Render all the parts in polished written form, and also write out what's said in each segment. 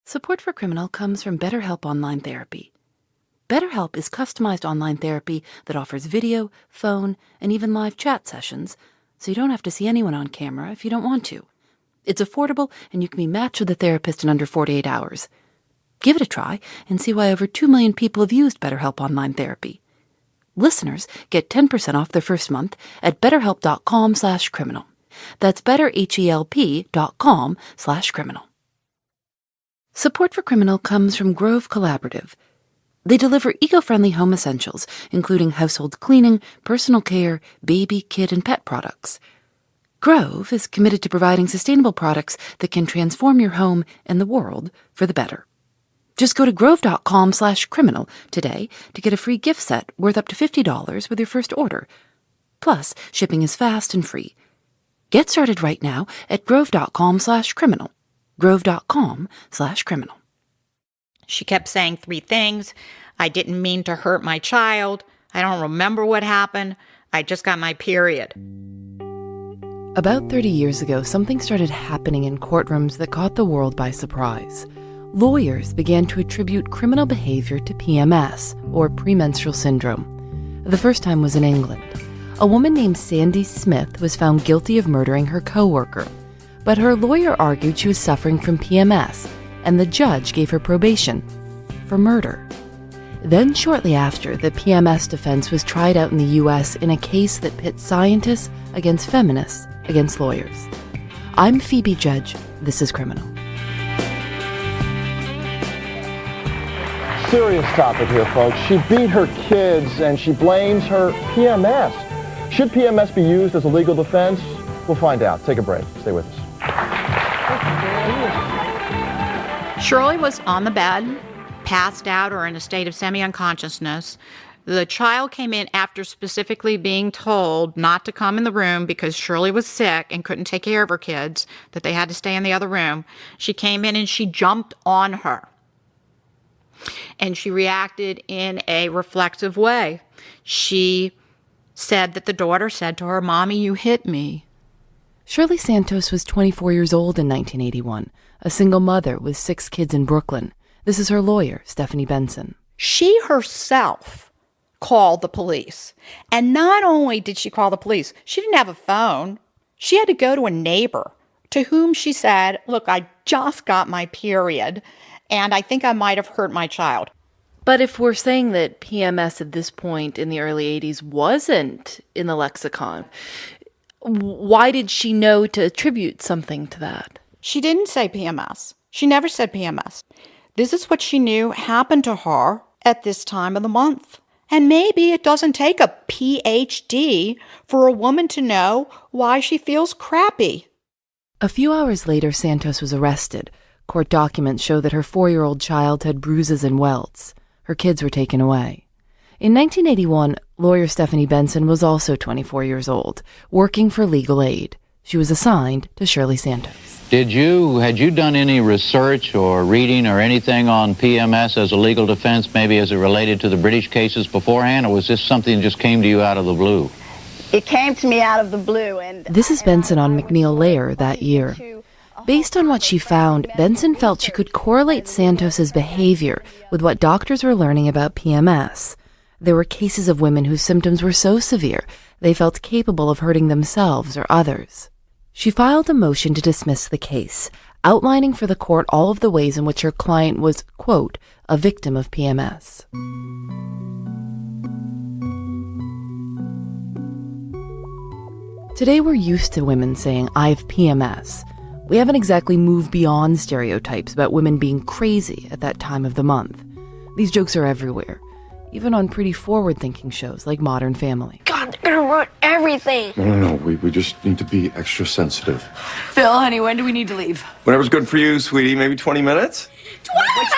Support for Criminal comes from BetterHelp Online Therapy. BetterHelp is customized online therapy that offers video, phone, and even live chat sessions, so you don't have to see anyone on camera if you don't want to. It's affordable, and you can be matched with a therapist in under 48 hours. Give it a try and see why over 2 million people have used BetterHelp Online Therapy. Listeners get 10% off their first month at betterhelp.com/criminal. That's betterhelp.com/criminal. Support for Criminal comes from Grove Collaborative. They deliver eco-friendly home essentials, including household cleaning, personal care, baby, kid, and pet products. Grove is committed to providing sustainable products that can transform your home and the world for the better. Just go to grove.com/criminal today to get a free gift set worth up to $50 with your first order. Plus, shipping is fast and free. Get started right now at grove.com/criminal. grove.com/criminal. She kept saying 3 things. I didn't mean to hurt my child. I don't remember what happened. I just got my period. About 30 years ago, something started happening in courtrooms that caught the world by surprise. Lawyers began to attribute criminal behavior to PMS, or premenstrual syndrome. The first time was in England. A woman named Sandy Smith was found guilty of murdering her co-worker. But her lawyer argued she was suffering from PMS, and the judge gave her probation for murder. Then shortly after, the PMS defense was tried out in the U.S. in a case that pit scientists against feminists against lawyers. I'm Phoebe Judge. This is Criminal. Serious topic here, folks. She beat her kids and she blames her PMS. Should PMS be used as a legal defense? We'll find out. Take a break. Stay with us. Shirley was on the bed, passed out or in a state of semi-unconsciousness. The child came in after specifically being told not to come in the room because Shirley was sick and couldn't take care of her kids, that they had to stay in the other room. She came in and she jumped on her. And she reacted in a reflexive way. She said that the daughter said to her, "Mommy, you hit me." Shirley Santos was 24 years old in 1981, a single mother with 6 kids in Brooklyn. This is her lawyer, Stephanie Benson. She herself called the police. And not only did she call the police, she didn't have a phone. She had to go to a neighbor to whom she said, "Look, I just got my period, and I think I might have hurt my child." But if we're saying that PMS at this point in the early 80s wasn't in the lexicon, why did she know to attribute something to that? She didn't say PMS. She never said PMS. This is what she knew happened to her at this time of the month. And maybe it doesn't take a PhD for a woman to know why she feels crappy. A few hours later, Santos was arrested. Court documents show that her 4-year-old child had bruises and welts. Her kids were taken away. In 1981, lawyer Stephanie Benson was also 24 years old, working for legal aid. She was assigned to Shirley Santos. Had you done any research or reading or anything on PMS as a legal defense, maybe as it related to the British cases beforehand, or was this something that just came to you out of the blue? It came to me out of the blue. This is Benson on McNeil Layer that year. Based on what she found, Benson felt she could correlate Santos's behavior with what doctors were learning about PMS. There were cases of women whose symptoms were so severe they felt capable of hurting themselves or others. She filed a motion to dismiss the case, outlining for the court all of the ways in which her client was, quote, a victim of PMS. Today we're used to women saying, "I have PMS." We haven't exactly moved beyond stereotypes about women being crazy at that time of the month. These jokes are everywhere, even on pretty forward-thinking shows like Modern Family. God, they're gonna ruin everything. No, we just need to be extra sensitive. Phil, honey, when do we need to leave? Whatever's good for you, sweetie. Maybe 20 minutes? 20 minutes!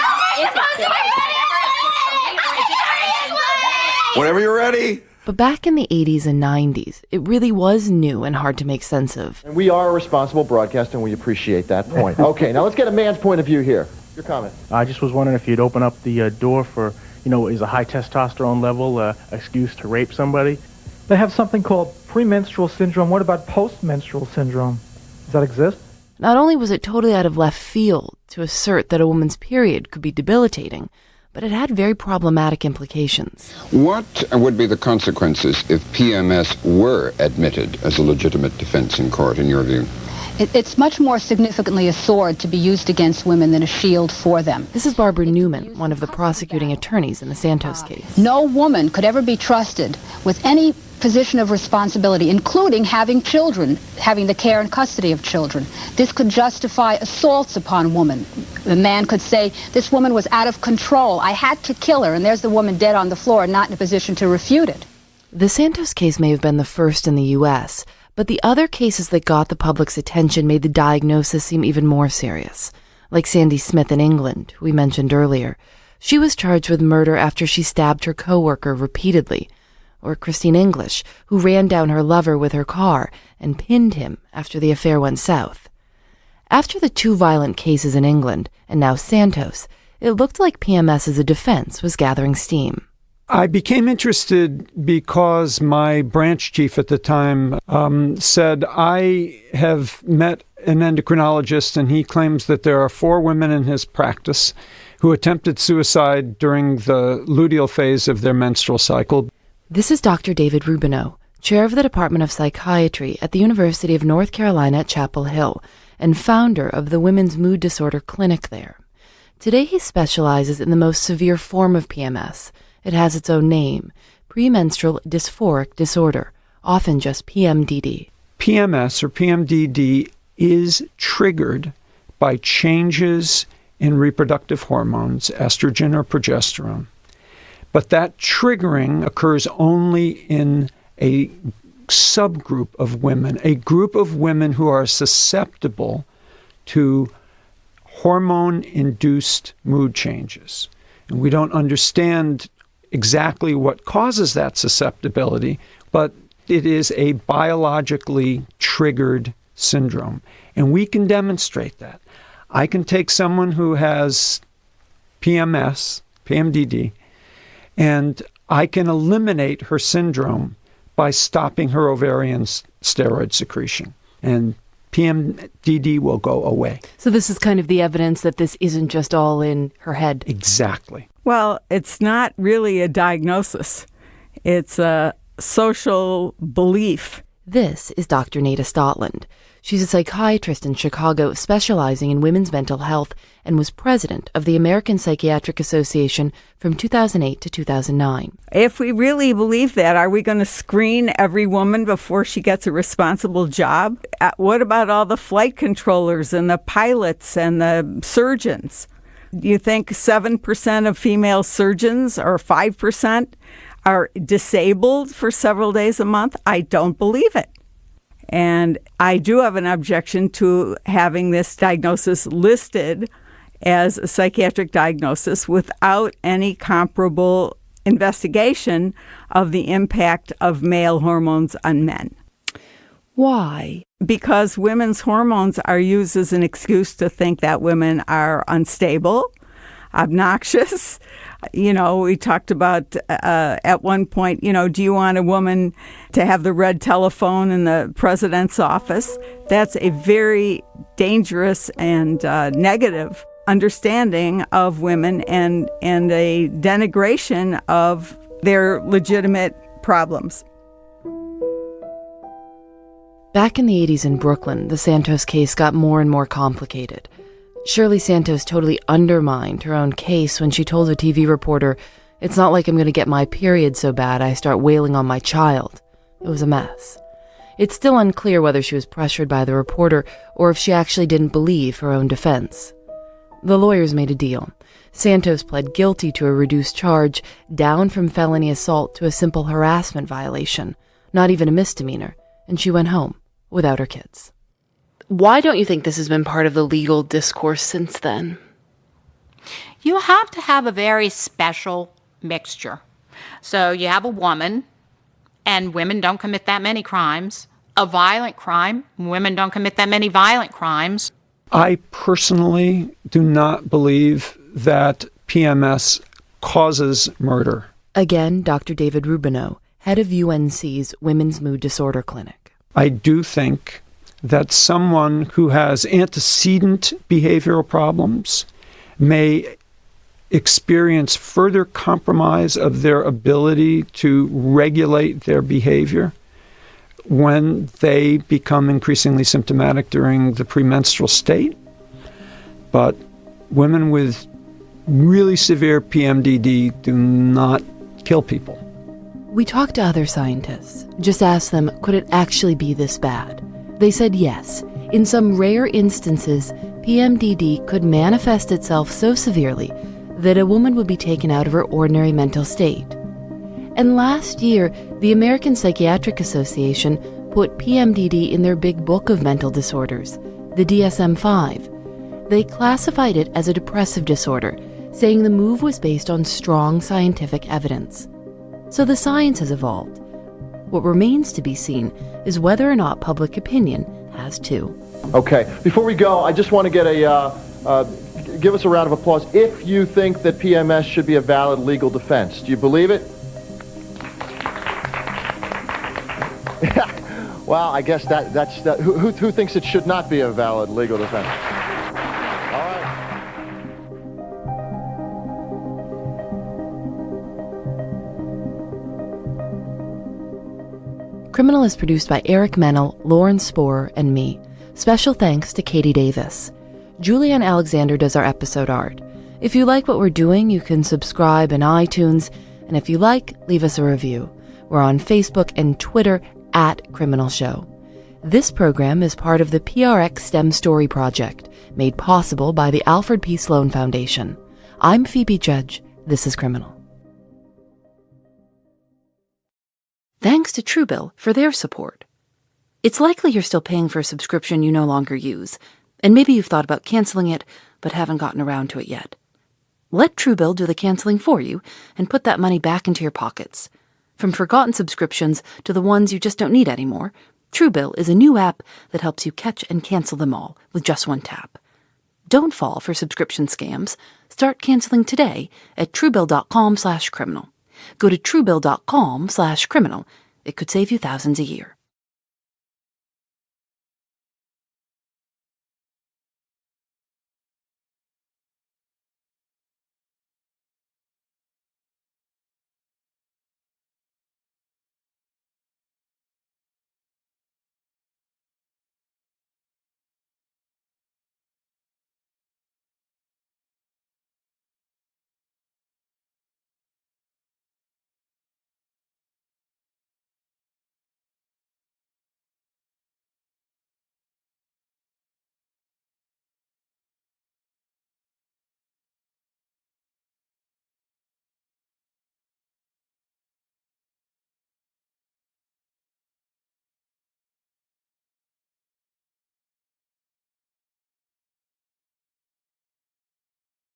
Whenever you're ready. But back in the 80s and 90s, it really was new and hard to make sense of. And we are a responsible broadcast, and we appreciate that point. Okay, now let's get a man's point of view here. Your comment. I just was wondering if you'd open up the door for, is a high testosterone level excuse to rape somebody? They have something called premenstrual syndrome. What about postmenstrual syndrome? Does that exist? Not only was it totally out of left field, to assert that a woman's period could be debilitating, but it had very problematic implications. What would be the consequences if PMS were admitted as a legitimate defense in court, in your view? It's much more significantly a sword to be used against women than a shield for them. This is Barbara Newman, one of the prosecuting attorneys in the Santos case. No woman could ever be trusted with any position of responsibility, including having children, having the care and custody of children. This could justify assaults upon women. The man could say, this woman was out of control. I had to kill her, and there's the woman dead on the floor, not in a position to refute it. The Santos case may have been the first in the U.S., but the other cases that got the public's attention made the diagnosis seem even more serious. Like Sandy Smith in England, who we mentioned earlier. She was charged with murder after she stabbed her coworker repeatedly. Or Christine English, who ran down her lover with her car and pinned him after the affair went south. After the two violent cases in England, and now Santos, it looked like PMS as a defense was gathering steam. I became interested because my branch chief at the time said, I have met an endocrinologist and he claims that there are 4 women in his practice who attempted suicide during the luteal phase of their menstrual cycle. This is Dr. David Rubineau, chair of the Department of Psychiatry at the University of North Carolina at Chapel Hill and founder of the Women's Mood Disorder Clinic there. Today he specializes in the most severe form of PMS. It has its own name, premenstrual dysphoric disorder, often just PMDD. PMS or PMDD is triggered by changes in reproductive hormones, estrogen or progesterone. But that triggering occurs only in a subgroup of women, a group of women who are susceptible to hormone-induced mood changes. And we don't understand exactly what causes that susceptibility, but it is a biologically triggered syndrome. And we can demonstrate that. I can take someone who has PMS, PMDD, and I can eliminate her syndrome by stopping her ovarian steroid secretion. And PMDD will go away. So this is kind of the evidence that this isn't just all in her head. Exactly. Well, it's not really a diagnosis. It's a social belief. This is Dr. Nada Stotland. She's a psychiatrist in Chicago specializing in women's mental health and was president of the American Psychiatric Association from 2008 to 2009. If we really believe that, are we going to screen every woman before she gets a responsible job? What about all the flight controllers and the pilots and the surgeons? Do you think 7% of female surgeons or 5% are disabled for several days a month? I don't believe it. And I do have an objection to having this diagnosis listed as a psychiatric diagnosis without any comparable investigation of the impact of male hormones on men. Why? Because women's hormones are used as an excuse to think that women are unstable, obnoxious. You know, we talked about at one point, do you want a woman to have the red telephone in the president's office? That's a very dangerous and negative understanding of women and a denigration of their legitimate problems. Back in the 80s in Brooklyn, the Santos case got more and more complicated. Shirley Santos totally undermined her own case when she told a TV reporter, "It's not like I'm going to get my period so bad I start wailing on my child." It was a mess. It's still unclear whether she was pressured by the reporter or if she actually didn't believe her own defense. The lawyers made a deal. Santos pled guilty to a reduced charge, down from felony assault to a simple harassment violation, not even a misdemeanor, and she went home without her kids. Why don't you think this has been part of the legal discourse since then? You have to have a very special mixture. So you have a woman, and women don't commit that many crimes. A violent crime, women don't commit that many violent crimes. I personally do not believe that PMS causes murder. Again, Dr. David Rubineau, head of UNC's Women's Mood Disorder Clinic. I do think that someone who has antecedent behavioral problems may experience further compromise of their ability to regulate their behavior when they become increasingly symptomatic during the premenstrual state. But women with really severe PMDD do not kill people. We talked to other scientists, just asked them, could it actually be this bad? They said yes. In some rare instances, PMDD could manifest itself so severely that a woman would be taken out of her ordinary mental state. And last year, the American Psychiatric Association put PMDD in their big book of mental disorders, the DSM-V. They classified it as a depressive disorder, saying the move was based on strong scientific evidence. So the science has evolved. What remains to be seen is whether or not public opinion has too. Okay, before we go, I just want to get give us a round of applause if you think that PMS should be a valid legal defense. Do you believe it? Well, I guess that's who thinks it should not be a valid legal defense? All right. Criminal is produced by Eric Mennel, Lauren Sporer, and me. Special thanks to Katie Davis. Julianne Alexander does our episode art. If you like what we're doing, you can subscribe in iTunes, and if you like, leave us a review. We're on Facebook and Twitter @Criminal Show. This program is part of the PRX STEM Story Project, made possible by the Alfred P. Sloan Foundation. I'm Phoebe Judge. This is Criminal. Thanks to Truebill for their support. It's likely you're still paying for a subscription you no longer use, and maybe you've thought about canceling it, but haven't gotten around to it yet. Let Truebill do the canceling for you and put that money back into your pockets. From forgotten subscriptions to the ones you just don't need anymore, Truebill is a new app that helps you catch and cancel them all with just one tap. Don't fall for subscription scams. Start canceling today at Truebill.com/criminal. Go to Truebill.com/criminal. It could save you thousands a year.